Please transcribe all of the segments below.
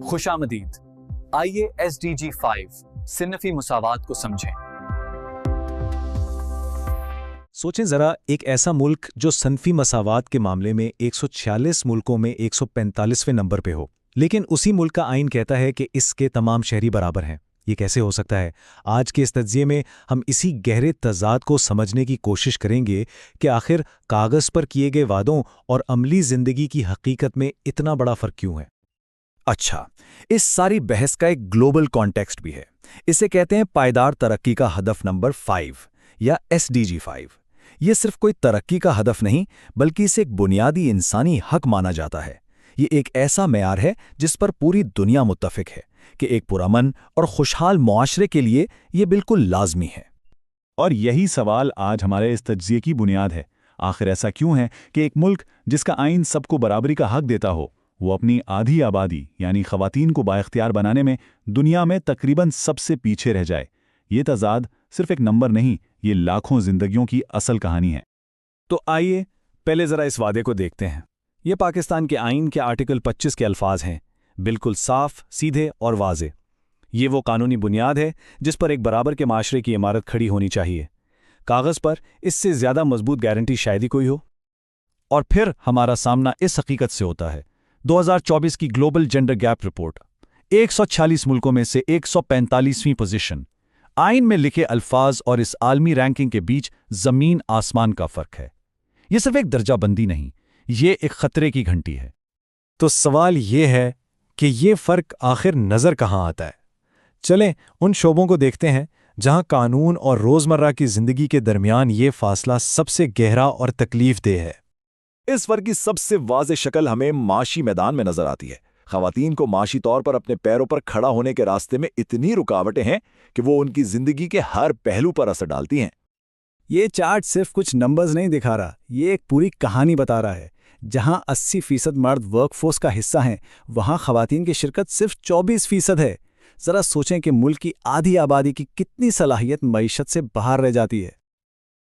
खुश आमदीद। आइए SDG 5 सिन्नफी मुसावात को समझें। सोचें जरा, एक ऐसा मुल्क जो सनफी मसावात के मामले में 146 मुल्कों में 145वें नंबर पे हो, लेकिन उसी मुल्क का आइन कहता है कि इसके तमाम शहरी बराबर हैं। ये कैसे हो सकता है? आज के इस तज्ज़िये में हम इसी गहरे तज़ाद को समझने की कोशिश करेंगे कि आखिर कागज़ पर किए गए वादों और अमली ज़िंदगी की हकीकत में इतना बड़ा फ़र्क क्यों है। अच्छा, इस सारी बहस का एक ग्लोबल कॉन्टेक्स्ट भी है। इसे कहते हैं पायदार तरक्की का हदफ नंबर 5 या SDG 5। ये सिर्फ कोई तरक्की का हदफ नहीं, बल्कि इसे एक बुनियादी इंसानी हक माना जाता है। ये एक ऐसा मेयार है जिस पर पूरी दुनिया मुत्तफिक है कि एक पुरअमन और खुशहाल मुआशरे के लिए ये बिल्कुल लाजमी है। और यही सवाल आज हमारे इस तज्ज़िये की बुनियाद है। आखिर ऐसा क्यों है कि एक मुल्क जिसका आइन सबको बराबरी का हक देता हो, वो अपनी आधी आबादी यानी ख़वातीन को बाइख्तियार बनाने में दुनिया में तकरीबन सबसे पीछे रह जाए? ये तज़ाद सिर्फ एक नंबर नहीं, ये लाखों जिंदगियों की असल कहानी है। तो आइए पहले ज़रा इस वादे को देखते हैं। ये पाकिस्तान के आइन के आर्टिकल 25 के अल्फाज हैं, बिल्कुल साफ, सीधे और वाज़े। ये वो कानूनी बुनियाद है जिस पर एक बराबर के माशरे की इमारत खड़ी होनी चाहिए। कागज़ पर इससे ज़्यादा मजबूत गारंटी शायद ही कोई हो। और फिर हमारा सामना इस हकीकत से होता है। 2024 की ग्लोबल जेंडर गैप रिपोर्ट, 146 मुल्कों में से 145वीं पोजीशन। आइन में लिखे अल्फाज और इस आलमी रैंकिंग के बीच ज़मीन आसमान का फ़र्क है। ये सिर्फ एक दर्जाबंदी नहीं, ये एक ख़तरे की घंटी है। तो सवाल ये है कि ये फ़र्क आखिर नज़र कहाँ आता है? चलें उन शोबों को देखते हैं जहाँ कानून और रोज़मर्रा की ज़िंदगी के दरमियान ये फ़ासला सबसे गहरा और तकलीफ़देह है। इस फ़र्क की सबसे वाज़ेह शक्ल हमें माशी मैदान में नजर आती है। ख़वातीन को माशी तौर पर अपने पैरों पर खड़ा होने के रास्ते में इतनी रुकावटें हैं कि वो उनकी ज़िंदगी के हर पहलू पर असर डालती हैं। ये चार्ट सिर्फ कुछ नंबर्स नहीं दिखा रहा, ये एक पूरी कहानी बता रहा है। जहां 80% मर्द वर्कफोर्स का हिस्सा हैं, वहां ख़वातीन की शिरकत सिर्फ 24% है। ज़रा सोचें कि मुल्क की आधी आबादी की कितनी सलाहियत मईशत से बाहर रह जाती है।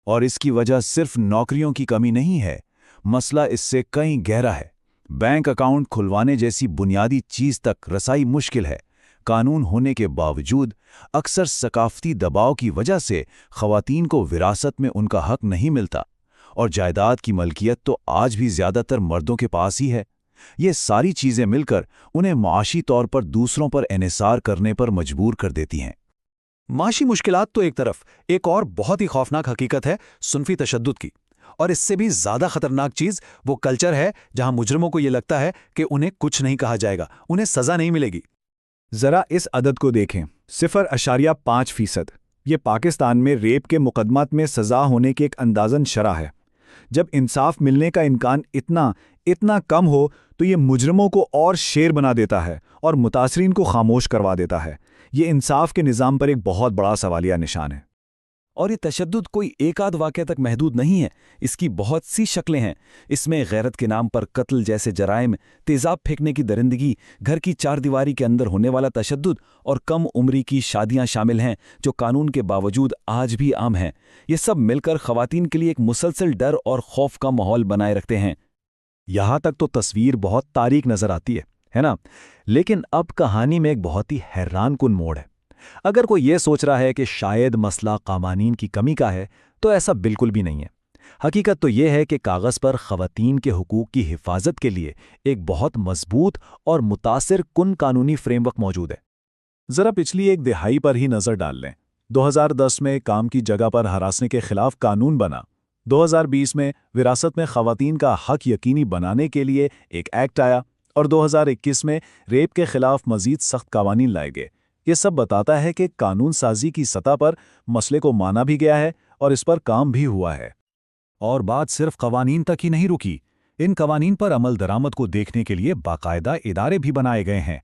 और इसकी वजह सिर्फ नौकरियों की कमी नहीं है, मसला इससे कहीं गहरा है। बैंक अकाउंट खुलवाने जैसी बुनियादी चीज़ तक रसाई मुश्किल है। कानून होने के बावजूद अक्सर सकाफती दबाव की वजह से ख़वातीन को विरासत में उनका हक नहीं मिलता, और जायदाद की मलकियत तो आज भी ज़्यादातर मर्दों के पास ही है। ये सारी चीज़ें मिलकर उन्हें माशी तौर पर दूसरों पर इन्हिसार करने पर मजबूर कर देती हैं। माशी मुश्किलात तो एक तरफ, एक और बहुत ही खौफनाक हकीकत है सुन्फी तशद्दुद की। और इससे भी ज़्यादा ख़तरनाक चीज़ वो कल्चर है जहां मुजरिमों को ये लगता है कि उन्हें कुछ नहीं कहा जाएगा, उन्हें सज़ा नहीं मिलेगी। ज़रा इस अदद को देखें, 0.5%। ये पाकिस्तान में रेप के मुकदमात में सज़ा होने की एक अंदाज़न शरह है। जब इंसाफ मिलने का इम्कान इतना कम हो तो ये मुजरिमों को और शेर बना देता है और मुतासरीन को खामोश करवा देता है। ये इंसाफ के निज़ाम पर एक बहुत बड़ा सवालिया निशान है। और ये तशद्दुद कोई एक आध वाक़या तक महदूद नहीं है, इसकी बहुत सी शक्लें हैं। इसमें गैरत के नाम पर कत्ल जैसे जराइम, तेज़ाब फेंकने की दरिंदगी, घर की चार दीवारी के अंदर होने वाला तशद्दुद और कम उम्री की शादियां शामिल हैं, जो कानून के बावजूद आज भी आम हैं। ये सब मिलकर ख़वातीन के लिए एक मुसलसल डर और खौफ का माहौल बनाए रखते हैं। यहाँ तक तो तस्वीर बहुत तारीक नज़र आती है ना? लेकिन अब कहानी में एक बहुत ही हैरान कुन मोड़ है। अगर कोई ये सोच रहा है कि शायद मसला कानून की कमी का है, तो ऐसा बिल्कुल भी नहीं है। हकीकत तो ये है कि कागज़ पर ख़वातीन के हुकूक की हिफाजत के लिए एक बहुत मजबूत और मुतासिर कुन कानूनी फ्रेमवर्क मौजूद है। ज़रा पिछली एक दिहाई पर ही नज़र डाल लें। 2010 में काम की जगह पर हरासने के खिलाफ कानून बना। 2020 में विरासत में ख़वातीन का हक यकीनी बनाने के लिए एक एक्ट आया, और 2021 में रेप के खिलाफ मज़ीद सख्त कानून लाए गए। ये सब बताता है कि कानून साजी की सतह पर मसले को माना भी गया है और इस पर काम भी हुआ है। और बात सिर्फ कवानीन तक ही नहीं रुकी। इन कवानीन पर अमल दरामद को देखने के लिए बाकायदा इदारे भी बनाए गए हैं।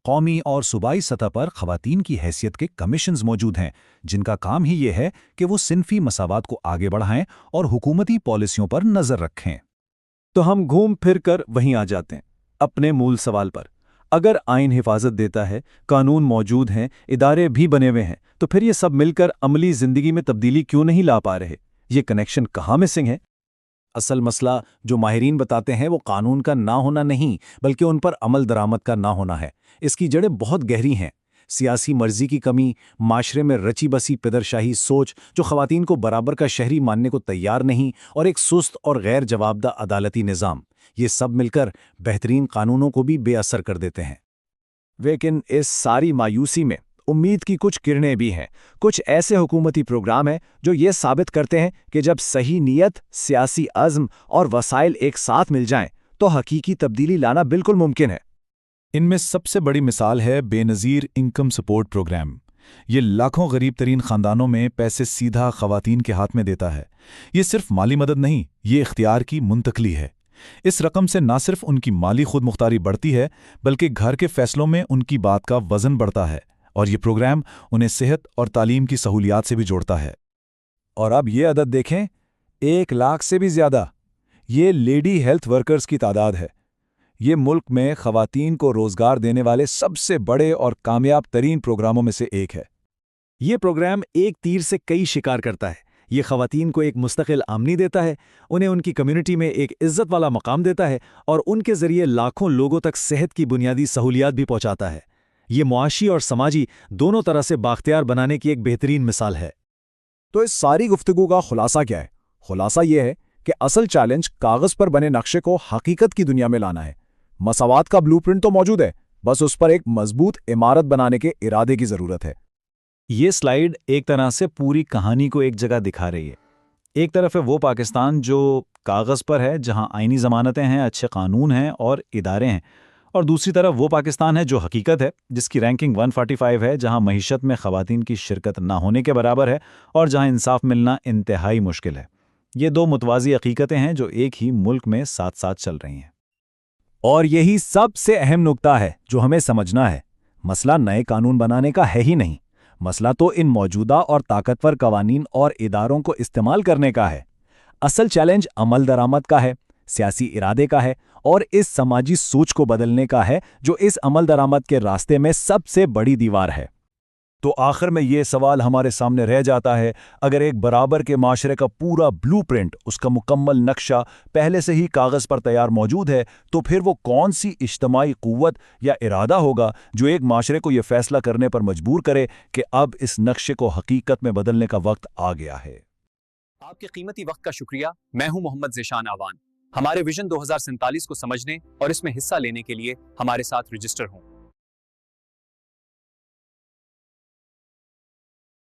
कौमी और सूबाई सतह पर ख़वातीन की हैसियत के कमीशंस मौजूद हैं, जिनका काम ही ये है कि वो सिन्फी मसावात को आगे बढ़ाएं और हुकूमती पॉलिसियों पर नज़र रखें। तो हम घूम फिर कर वहीं आ जाते हैं, अपने मूल सवाल पर। अगर आइन हिफाजत देता है, कानून मौजूद हैं, इदारे भी बने हुए हैं, तो फिर ये सब मिलकर अमली ज़िंदगी में तब्दीली क्यों नहीं ला पा रहे? ये कनेक्शन कहाँ मिसिंग है? اصل مسئلہ جو ماہرین بتاتے ہیں وہ قانون کا نہ ہونا نہیں بلکہ ان پر عمل درآمد کا نہ ہونا ہے۔ اس کی جڑیں بہت گہری ہیں۔ سیاسی مرضی کی کمی، معاشرے میں رچی بسی پدرشاہی سوچ جو خواتین کو برابر کا شہری ماننے کو تیار نہیں، اور ایک سست اور غیر جوابدہ عدالتی نظام، یہ سب مل کر بہترین قانونوں کو بھی بے اثر کر دیتے ہیں۔ لیکن اس ساری مایوسی میں امید کی کچھ کرنیں بھی ہیں۔ کچھ ایسے حکومتی پروگرام ہیں جو یہ ثابت کرتے ہیں کہ جب صحیح نیت، سیاسی عزم اور وسائل ایک ساتھ مل جائیں تو حقیقی تبدیلی لانا بالکل ممکن ہے۔ ان میں سب سے بڑی مثال ہے بے نظیر انکم سپورٹ پروگرام۔ یہ لاکھوں غریب ترین خاندانوں میں پیسے سیدھا خواتین کے ہاتھ میں دیتا ہے۔ یہ صرف مالی مدد نہیں، یہ اختیار کی منتقلی ہے۔ اس رقم سے نہ صرف ان کی مالی خود مختاری بڑھتی ہے بلکہ گھر کے فیصلوں میں ان کی بات کا وزن بڑھتا ہے، اور یہ پروگرام انہیں صحت اور تعلیم کی سہولیات سے بھی جوڑتا ہے۔ اور اب یہ عدد دیکھیں، 1 لاکھ سے بھی زیادہ۔ یہ لیڈی ہیلتھ ورکرز کی تعداد ہے۔ یہ ملک میں خواتین کو روزگار دینے والے سب سے بڑے اور کامیاب ترین پروگراموں میں سے ایک ہے۔ یہ پروگرام ایک تیر سے کئی شکار کرتا ہے۔ یہ خواتین کو ایک مستقل آمدنی دیتا ہے، انہیں ان کی کمیونٹی میں ایک عزت والا مقام دیتا ہے، اور ان کے ذریعے لاکھوں لوگوں تک صحت کی بنیادی سہولیات بھی پہنچاتا ہے۔ یہ معاشی اور سماجی دونوں طرح سے بااختیار بنانے کی ایک بہترین مثال ہے۔ تو اس ساری گفتگو کا خلاصہ کیا ہے؟ خلاصہ یہ ہے کہ اصل چیلنج کاغذ پر بنے نقشے کو حقیقت کی دنیا میں لانا ہے۔ مساوات کا بلو پرنٹ تو موجود ہے، بس اس پر ایک مضبوط عمارت بنانے کے ارادے کی ضرورت ہے۔ یہ سلائیڈ ایک طرح سے پوری کہانی کو ایک جگہ دکھا رہی ہے۔ ایک طرف ہے وہ پاکستان جو کاغذ پر ہے، جہاں آئینی ضمانتیں ہیں، اچھے قانون ہیں اور ادارے ہیں، اور دوسری طرف وہ پاکستان ہے جو حقیقت ہے، جس کی رینکنگ 145 ہے، جہاں معیشت میں خواتین کی شرکت نہ ہونے کے برابر ہے اور جہاں انصاف ملنا انتہائی مشکل ہے۔ یہ دو متوازی حقیقتیں ہیں جو ایک ہی ملک میں ساتھ ساتھ چل رہی ہیں۔ اور یہی سب سے اہم نکتہ ہے جو ہمیں سمجھنا ہے۔ مسئلہ نئے قانون بنانے کا ہے ہی نہیں، مسئلہ تو ان موجودہ اور طاقتور قوانین اور اداروں کو استعمال کرنے کا ہے۔ اصل چیلنج عمل درآمد کا ہے، سیاسی ارادے کا ہے، اور اس سماجی سوچ کو بدلنے کا ہے جو اس عمل درآمد کے راستے میں سب سے بڑی دیوار ہے۔ تو آخر میں یہ سوال ہمارے سامنے رہ جاتا ہے، اگر ایک برابر کے معاشرے کا پورا بلو پرنٹ، اس کا مکمل نقشہ پہلے سے ہی کاغذ پر تیار موجود ہے، تو پھر وہ کون سی اجتماعی قوت یا ارادہ ہوگا جو ایک معاشرے کو یہ فیصلہ کرنے پر مجبور کرے کہ اب اس نقشے کو حقیقت میں بدلنے کا وقت آ گیا ہے؟ آپ کے قیمتی وقت کا شکریہ۔ میں ہوں محمد ذیشان آوان۔ ہمارے ویژن 2047 کو سمجھنے اور اس میں حصہ لینے کے لیے ہمارے ساتھ رجسٹر ہوں۔